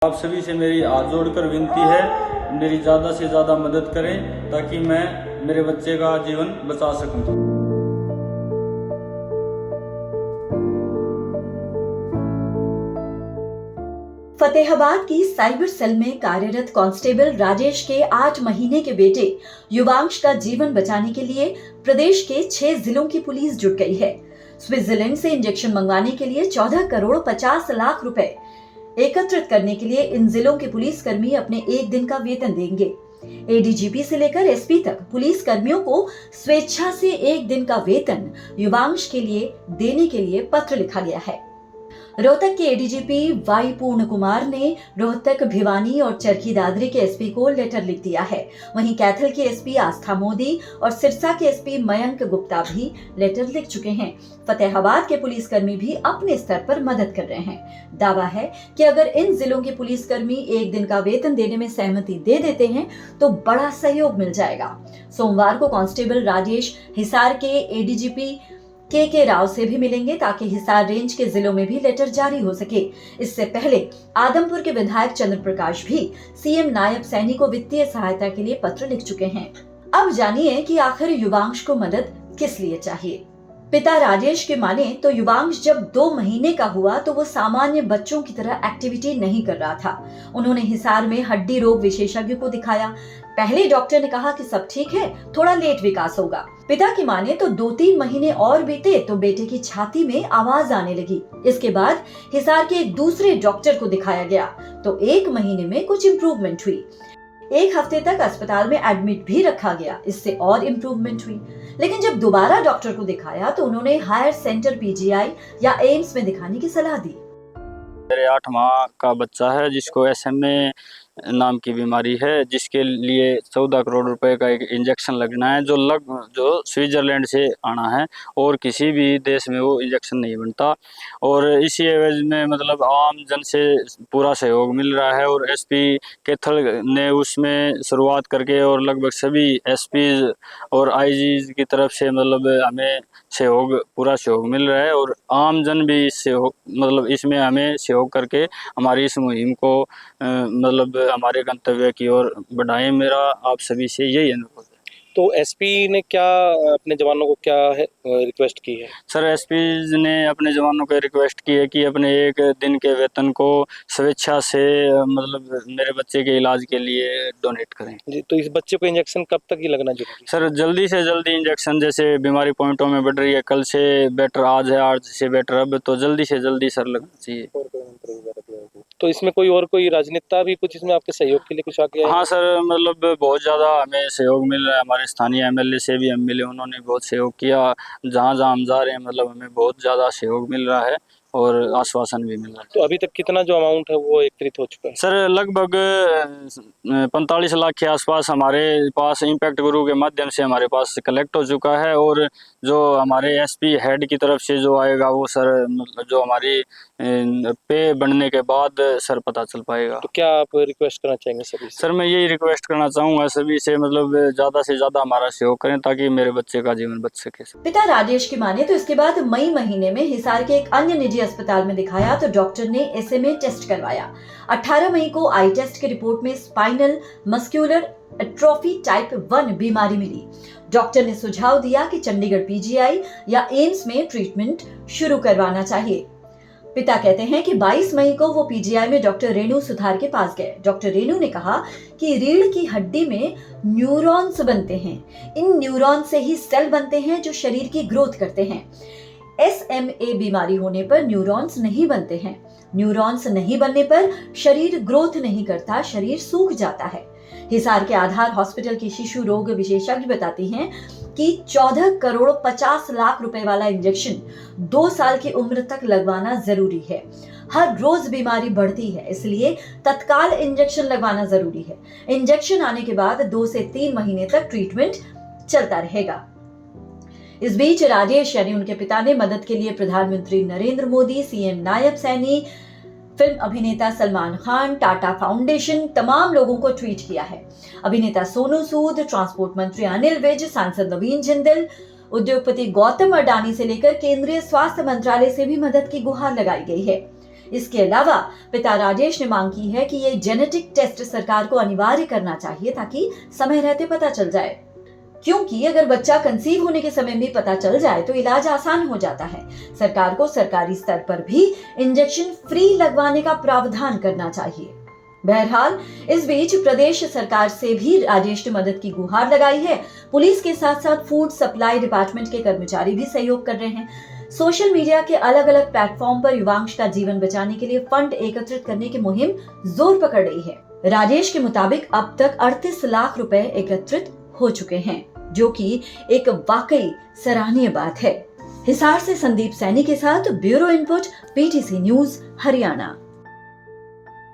आप सभी से मेरी हाथ जोड़कर विनती है, मेरी ज़्यादा से ज़्यादा मदद करें ताकि मैं मेरे बच्चे का जीवन बचा सकूं। फतेहाबाद की साइबर सेल में कार्यरत कांस्टेबल राजेश के 8 महीने के बेटे युवांश का जीवन बचाने के लिए प्रदेश के 6 जिलों की पुलिस जुट गई है। स्विट्जरलैंड से इंजेक्शन मंगवाने के लिए 14 करोड़ 50 लाख रुपए एकत्रित करने के लिए इन जिलों के पुलिसकर्मी अपने एक दिन का वेतन देंगे। एडीजीपी से लेकर एसपी तक पुलिस कर्मियों को स्वेच्छा से एक दिन का वेतन युवांश के लिए देने के लिए पत्र लिखा गया है। रोहतक के एडीजीपी वाई पूर्ण कुमार ने रोहतक, भिवानी और चरखी दादरी के एसपी को लेटर लिख दिया है। वहीं कैथल के एसपी आस्था मोदी और सिरसा के एसपी मयंक गुप्ता भी लेटर लिख चुके हैं। फतेहाबाद के पुलिसकर्मी भी अपने स्तर पर मदद कर रहे हैं। दावा है कि अगर इन जिलों के पुलिसकर्मी एक दिन का वेतन देने में सहमति दे देते हैं तो बड़ा सहयोग मिल जाएगा। सोमवार को कांस्टेबल राजेश हिसार के एडीजीपी के राव से भी मिलेंगे ताकि हिसार रेंज के जिलों में भी लेटर जारी हो सके। इससे पहले आदमपुर के विधायक चंद्र प्रकाश भी सीएम नायब सैनी को वित्तीय सहायता के लिए पत्र लिख चुके हैं। अब जानिए कि आखिर युवांश को मदद किस लिए चाहिए। पिता राजेश के माने तो युवांश जब 2 महीने का हुआ तो वो सामान्य बच्चों की तरह एक्टिविटी नहीं कर रहा था। उन्होंने हिसार में हड्डी रोग विशेषज्ञ को दिखाया। पहले डॉक्टर ने कहा कि सब ठीक है, थोड़ा लेट विकास होगा। पिता की माने तो 2-3 महीने और बीते तो बेटे की छाती में आवाज आने लगी। इसके बाद हिसार के एक दूसरे डॉक्टर को दिखाया गया तो 1 महीने में कुछ इम्प्रूवमेंट हुई। 1 हफ्ते तक अस्पताल में एडमिट भी रखा गया, इससे और इम्प्रूवमेंट हुई। लेकिन जब दोबारा डॉक्टर को दिखाया तो उन्होंने हायर सेंटर पीजीआई या एम्स में दिखाने की सलाह दी। मेरे 8 माह का बच्चा है जिसको SMA नाम की बीमारी है, जिसके लिए 14 करोड़ रुपए का एक इंजेक्शन लगना है, जो स्विट्जरलैंड से आना है और किसी भी देश में वो इंजेक्शन नहीं बनता। और इसी एवज में मतलब आम जन से पूरा सहयोग मिल रहा है और एसपी कैथल ने उसमें शुरुआत करके और लगभग सभी एसपीज और आईजीज की तरफ से मतलब हमें पूरा सहयोग मिल रहा है और आम जन भी इसमें हमें सहयोग करके हमारी इस मुहिम को मतलब हमारे गंतव्य की ओर बढ़ाएं। मेरा आप सभी से यही अनुरोध है। तो एसपी ने क्या अपने जवानों को क्या रिक्वेस्ट की है? सर, एसपी ने अपने जवानों को रिक्वेस्ट की है कि अपने एक दिन के वेतन को स्वेच्छा से मतलब मेरे बच्चे के इलाज के लिए डोनेट करें। जी, तो इस बच्चे को इंजेक्शन कब तक ही लगना जरूरी है? सर, जल्दी से जल्दी इंजेक्शन, जैसे बीमारी पॉइंटों में बढ़ रही है, कल से बेटर आज है, आज से बेटर अब, तो जल्दी से जल्दी सर लगना चाहिए। तो इसमें कोई राजनेता भी कुछ इसमें आपके सहयोग के लिए कुछ आ गया है? हाँ सर, मतलब बहुत ज़्यादा हमें सहयोग मिल रहा है। हमारे स्थानीय एमएलए से भी हम मिले, उन्होंने बहुत सहयोग किया। जहाँ जहाँ हम जा रहे हैं मतलब हमें बहुत ज़्यादा सहयोग मिल रहा है और आश्वासन भी मिल रहा है। तो अभी तक कितना जो अमाउंट है वो एकत्रित हो चुका है? सर, लगभग 45 लाख के आसपास हमारे पास इम्पैक्ट गुरु के माध्यम से हमारे पास कलेक्ट हो चुका है और जो हमारे एसपी हेड की तरफ से जो आएगा वो सर मतलब जो हमारी पे बनने के बाद सर पता चल पाएगा। तो क्या आप रिक्वेस्ट करना चाहेंगे सभी से? सर, मैं यही रिक्वेस्ट करना चाहूँगा सभी से, मतलब ज़्यादा से ज़्यादा हमारा सहयोग करें ताकि मेरे बच्चे का जीवन बच सके। पिता राजेश की माने तो इसके बाद मई महीने में हिसार के एक अन्य निजी अस्पताल में दिखाया तो डॉक्टर ने SMA टेस्ट करवाया। 18 मई को आई टेस्ट की रिपोर्ट में स्पाइनल मस्कुलर एट्रोफी टाइप 1 बीमारी मिली। डॉक्टर ने सुझाव दिया कि चंडीगढ़ पीजीआई या एम्स में ट्रीटमेंट शुरू करवाना चाहिए। पिता कहते हैं कि 22 मई को वो पीजीआई में डॉक्टर रेणु सुधार के पास गए। डॉक्टर रेणु ने कहा कि रीढ़ की हड्डी में न्यूरॉन्स बनते हैं। इन न्यूरॉन से ही सेल बनते हैं जो शरीर की ग्रोथ करते हैं। SMA बीमारी होने पर न्यूरॉन्स नहीं बनते हैं। न्यूरॉन्स नहीं बनने पर शरीर ग्रोथ नहीं करता, शरीर सूख जाता है। हिसार के आधार हॉस्पिटल की शिशु रोग विशेषज्ञ बताती हैं कि 14 करोड़ 50 लाख रुपए वाला इंजेक्शन 2 साल की उम्र तक लगवाना जरूरी है। हर रोज बीमारी बढ़ती है, इसलिए तत्काल इंजेक्शन लगवाना जरूरी है। इंजेक्शन आने के बाद 2 से 3 महीने तक ट्रीटमेंट चलता रहेगा। इस बीच राजेश यानी उनके पिता ने मदद के लिए प्रधानमंत्री नरेंद्र मोदी, सीएम नायब सैनी, फिल्म अभिनेता सलमान खान, टाटा फाउंडेशन, तमाम लोगों को ट्वीट किया है। अभिनेता सोनू सूद, ट्रांसपोर्ट मंत्री अनिल विज, सांसद नवीन जिंदल, उद्योगपति गौतम अडानी से लेकर केंद्रीय स्वास्थ्य मंत्रालय से भी मदद की गुहार लगाई गई है। इसके अलावा पिता राजेश ने मांग की है कि ये जेनेटिक टेस्ट सरकार को अनिवार्य करना चाहिए ताकि समय रहते पता चल जाए, क्योंकि अगर बच्चा कंसीव होने के समय में पता चल जाए तो इलाज आसान हो जाता है। सरकार को सरकारी स्तर पर भी इंजेक्शन फ्री लगवाने का प्रावधान करना चाहिए। बहरहाल इस बीच प्रदेश सरकार से भी राजेश ने मदद की गुहार लगाई है। पुलिस के साथ साथ फूड सप्लाई डिपार्टमेंट के कर्मचारी भी सहयोग कर रहे हैं। सोशल मीडिया के अलग अलग प्लेटफॉर्म पर युवांश का जीवन बचाने के लिए फंड एकत्रित करने की मुहिम जोर पकड़ रही है। राजेश के मुताबिक अब तक 38 लाख रुपए एकत्रित हो चुके हैं, जो कि एक वाकई सराहनीय बात है। हिसार से संदीप सैनी के साथ bureau input, PTC news, Haryana.